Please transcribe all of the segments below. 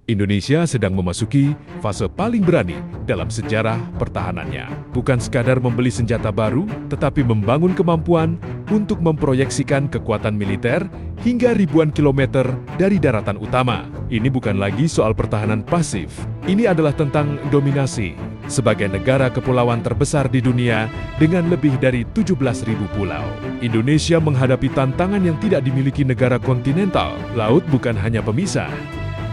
Indonesia sedang memasuki fase paling berani dalam sejarah pertahanannya. Bukan sekadar membeli senjata baru, tetapi membangun kemampuan untuk memproyeksikan kekuatan militer hingga ribuan kilometer dari daratan utama. Ini bukan lagi soal pertahanan pasif. Ini adalah tentang dominasi. Sebagai negara kepulauan terbesar di dunia dengan lebih dari 17.000 pulau, Indonesia menghadapi tantangan yang tidak dimiliki negara kontinental. Laut bukan hanya pemisah,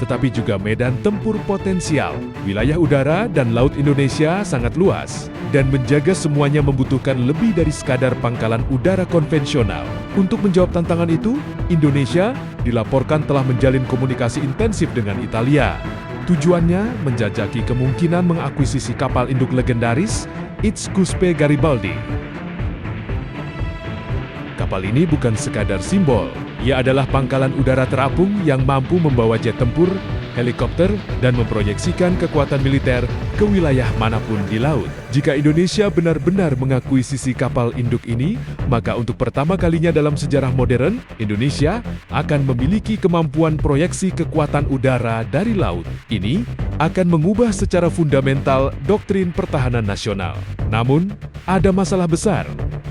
tetapi juga medan tempur potensial. Wilayah udara dan laut Indonesia sangat luas, dan menjaga semuanya membutuhkan lebih dari sekadar pangkalan udara konvensional. Untuk menjawab tantangan itu, Indonesia dilaporkan telah menjalin komunikasi intensif dengan Italia. Tujuannya menjajaki kemungkinan mengakuisisi kapal induk legendaris Ichthus-P Garibaldi. Kapal ini bukan sekadar simbol, ia adalah pangkalan udara terapung yang mampu membawa jet tempur, helikopter, dan memproyeksikan kekuatan militer ke wilayah manapun di laut. Jika Indonesia benar-benar mengakuisisi kapal induk ini, maka untuk pertama kalinya dalam sejarah modern, Indonesia akan memiliki kemampuan proyeksi kekuatan udara dari laut. Ini akan mengubah secara fundamental doktrin pertahanan nasional. Namun, ada masalah besar.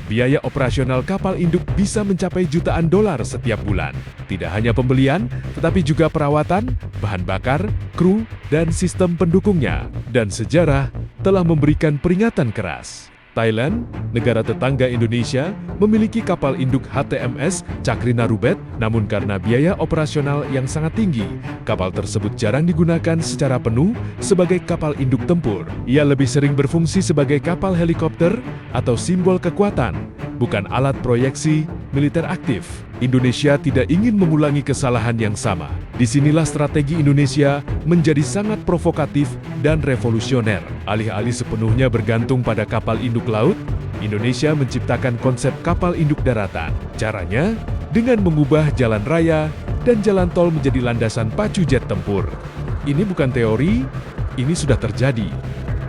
Biaya operasional kapal induk bisa mencapai jutaan dolar setiap bulan. Tidak hanya pembelian, tetapi juga perawatan, bahan bakar, kru, dan sistem pendukungnya. Dan sejarah telah memberikan peringatan keras. Thailand, negara tetangga Indonesia, memiliki kapal induk HTMS Cakrina Rubet, namun karena biaya operasional yang sangat tinggi, kapal tersebut jarang digunakan secara penuh sebagai kapal induk tempur. Ia lebih sering berfungsi sebagai kapal helikopter atau simbol kekuatan, bukan alat proyeksi militer aktif. Indonesia tidak ingin mengulangi kesalahan yang sama. Disinilah strategi Indonesia menjadi sangat provokatif dan revolusioner. Alih-alih sepenuhnya bergantung pada kapal induk laut, Indonesia menciptakan konsep kapal induk daratan. Caranya dengan mengubah jalan raya dan jalan tol menjadi landasan pacu jet tempur. Ini bukan teori, ini sudah terjadi.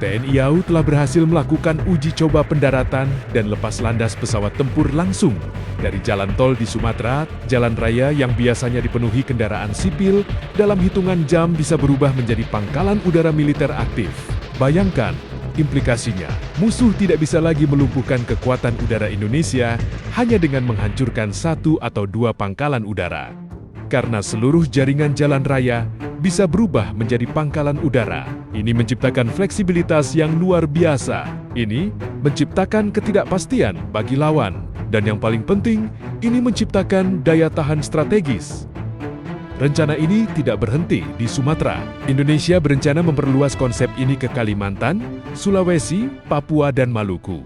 TNI AU telah berhasil melakukan uji coba pendaratan dan lepas landas pesawat tempur langsung dari jalan tol di Sumatera. Jalan raya yang biasanya dipenuhi kendaraan sipil dalam hitungan jam bisa berubah menjadi pangkalan udara militer aktif. Bayangkan implikasinya, musuh tidak bisa lagi melumpuhkan kekuatan udara Indonesia hanya dengan menghancurkan satu atau dua pangkalan udara. Karena seluruh jaringan jalan raya bisa berubah menjadi pangkalan udara. Ini menciptakan fleksibilitas yang luar biasa. Ini menciptakan ketidakpastian bagi lawan. Dan yang paling penting, ini menciptakan daya tahan strategis. Rencana ini tidak berhenti di Sumatera. Indonesia berencana memperluas konsep ini ke Kalimantan, Sulawesi, Papua, dan Maluku.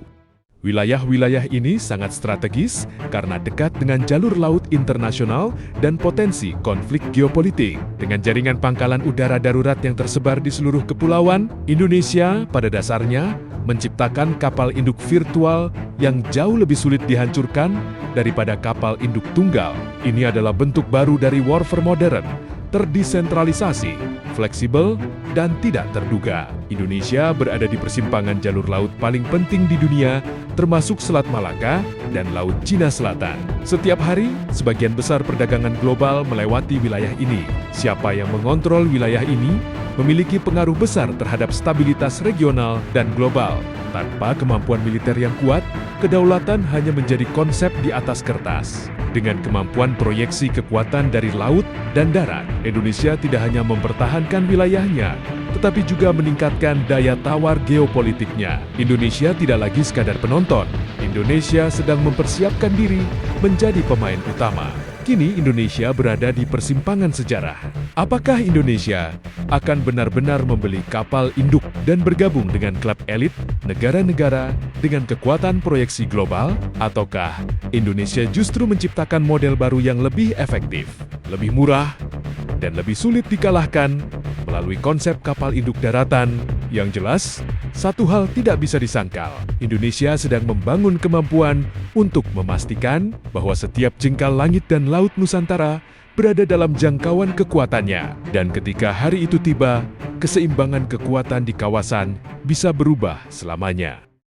Wilayah-wilayah ini sangat strategis karena dekat dengan jalur laut internasional dan potensi konflik geopolitik. Dengan jaringan pangkalan udara darurat yang tersebar di seluruh kepulauan, Indonesia pada dasarnya menciptakan kapal induk virtual yang jauh lebih sulit dihancurkan daripada kapal induk tunggal. Ini adalah bentuk baru dari warfare modern, terdesentralisasi, fleksibel, dan tidak terduga. Indonesia berada di persimpangan jalur laut paling penting di dunia, termasuk Selat Malaka dan Laut Cina Selatan. Setiap hari, sebagian besar perdagangan global melewati wilayah ini. Siapa yang mengontrol wilayah ini memiliki pengaruh besar terhadap stabilitas regional dan global. Tanpa kemampuan militer yang kuat, kedaulatan hanya menjadi konsep di atas kertas. Dengan kemampuan proyeksi kekuatan dari laut dan darat, Indonesia tidak hanya mempertahankan wilayahnya, tetapi juga meningkatkan daya tawar geopolitiknya. Indonesia tidak lagi sekadar penonton. Indonesia sedang mempersiapkan diri menjadi pemain utama. Kini Indonesia berada di persimpangan sejarah. Apakah Indonesia akan benar-benar membeli kapal induk dan bergabung dengan klub elit negara-negara dengan kekuatan proyeksi global? Ataukah Indonesia justru menciptakan model baru yang lebih efektif, lebih murah, dan lebih sulit dikalahkan melalui konsep kapal induk daratan? Yang jelas, satu hal tidak bisa disangkal. Indonesia sedang membangun kemampuan untuk memastikan bahwa setiap jengkal langit dan laut Nusantara berada dalam jangkauan kekuatannya. Dan ketika hari itu tiba, keseimbangan kekuatan di kawasan bisa berubah selamanya.